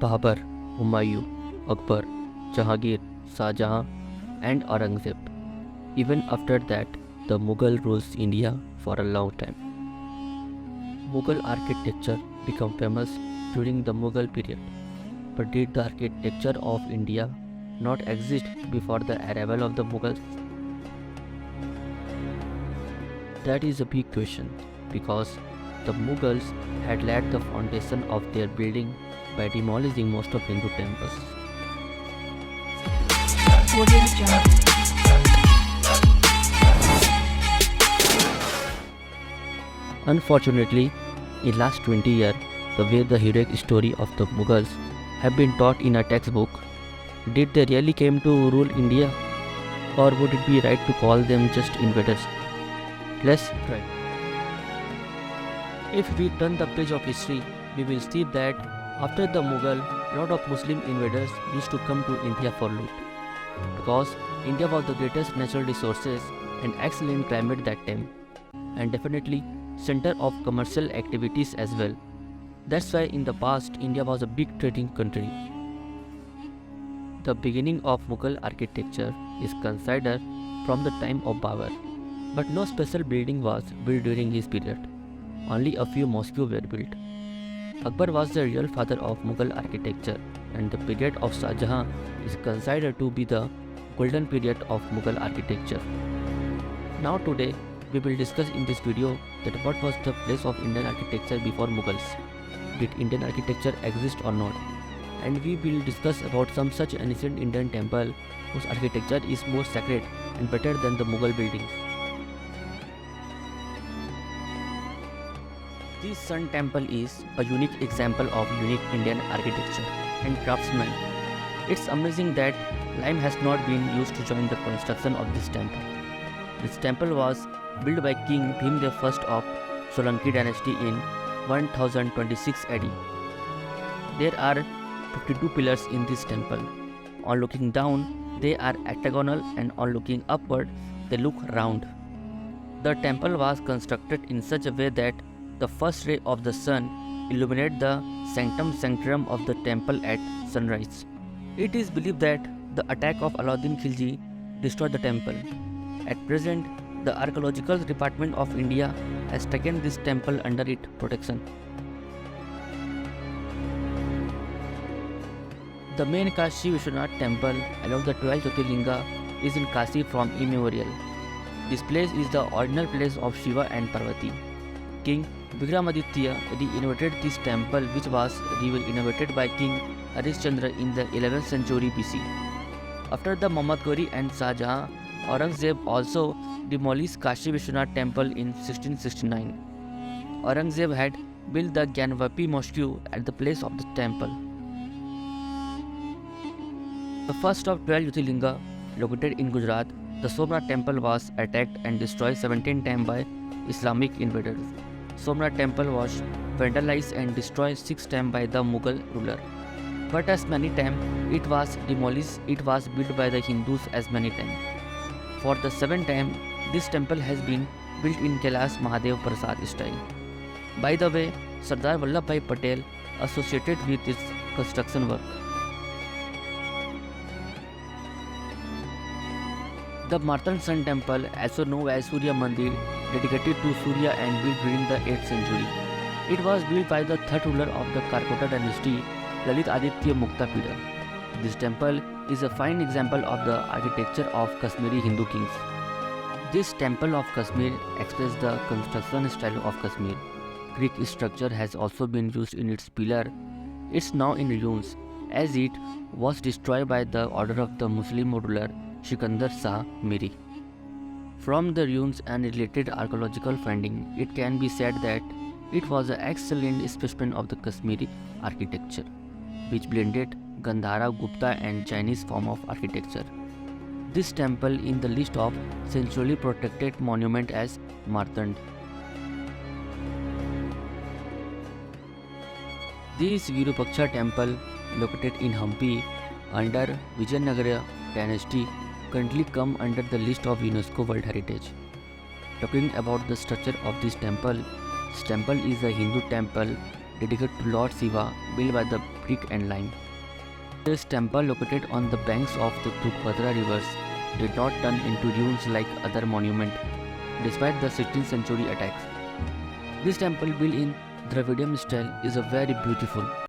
Babur, Humayun, Akbar, Jahangir, Shah Jahan, and Aurangzeb. Even after that, the Mughal rules India for a long time. Mughal architecture became famous during the Mughal period. But did the architecture of India not exist before the arrival of the Mughals? That is a big question because the Mughals had laid the foundation of their building by demolishing most of Hindu temples. Unfortunately, in last 20 years, the way the heroic story of the Mughals have been taught in a textbook, did they really came to rule India, or would it be right to call them just invaders? Let's try. If we turn the page of history, we will see that after the Mughal, lot of Muslim invaders used to come to India for loot. Because India was the greatest natural resources and excellent climate that time, and definitely center of commercial activities as well. That's why in the past India was a big trading country. The beginning of Mughal architecture is considered from the time of Babur, but no special building was built during his period. Only a few mosques were built. Akbar was the real father of Mughal architecture, and the period of Shah Jahan is considered to be the golden period of Mughal architecture. Now today, we will discuss in this video that what was the place of Indian architecture before Mughals. Did Indian architecture exist or not? And we will discuss about some such ancient Indian temple whose architecture is more sacred and better than the Mughal buildings. This Sun Temple is a unique example of unique Indian architecture and craftsmanship. It's amazing that lime has not been used to join the construction of this temple. This temple was built by King Bhim I of Solanki dynasty in 1026 AD. There are 52 pillars in this temple. On looking down, they are octagonal, and on looking upward, they look round. The temple was constructed in such a way that the first ray of the sun illuminated the sanctum sanctorum of the temple at sunrise. It is believed that the attack of Alauddin Khilji destroyed the temple. At present, the Archaeological Department of India has taken this temple under its protection. The main Kashi Vishwanath temple along the 12 Jyotirlinga is in Kashi from immemorial. This place is the original place of Shiva and Parvati. King Vikramaditya renovated this temple, which was renovated by King Harishchandra in the 11th century BC. After the Muhammad Ghori and Shah Jahan, Aurangzeb also demolished Kashi Vishwanath temple in 1669. Aurangzeb had built the Gyanvapi mosque at the place of the temple. The first of 12 Jyotirlinga located in Gujarat, the Somnath temple was attacked and destroyed 17 times by Islamic invaders. Somnath temple was vandalized and destroyed 6 times by the Mughal ruler. But as many times it was demolished, it was built by the Hindus as many times. For the 7th time, this temple has been built in Kailash Mahadev Prasad style. By the way, Sardar Vallabhbhai Patel associated with this construction work. The Martan Sun Temple, also known as Surya Mandir, dedicated to Surya and built during the 8th century. It was built by the 3rd ruler of the Karkota dynasty, Lalit Aditya Muktapida. This temple is a fine example of the architecture of Kashmiri Hindu kings. This temple of Kashmir expresses the construction style of Kashmir. Greek structure has also been used in its pillar. It's now in ruins, as it was destroyed by the order of the Muslim ruler Sikandar Shah Miri. From the ruins and related archaeological findings, it can be said that it was an excellent specimen of the Kashmiri architecture, which blended Gandhara, Gupta and Chinese form of architecture. This temple in the list of centrally protected monument as Martand. This Virupaksha temple located in Hampi under Vijayanagara dynasty currently come under the list of UNESCO World Heritage. Talking about the structure of this temple is a Hindu temple dedicated to Lord Shiva, built by the brick and lime. This temple, located on the banks of the Tungabhadra rivers, did not turn into ruins like other monuments, despite the 16th century attacks. This temple, built in Dravidian style, is a very beautiful.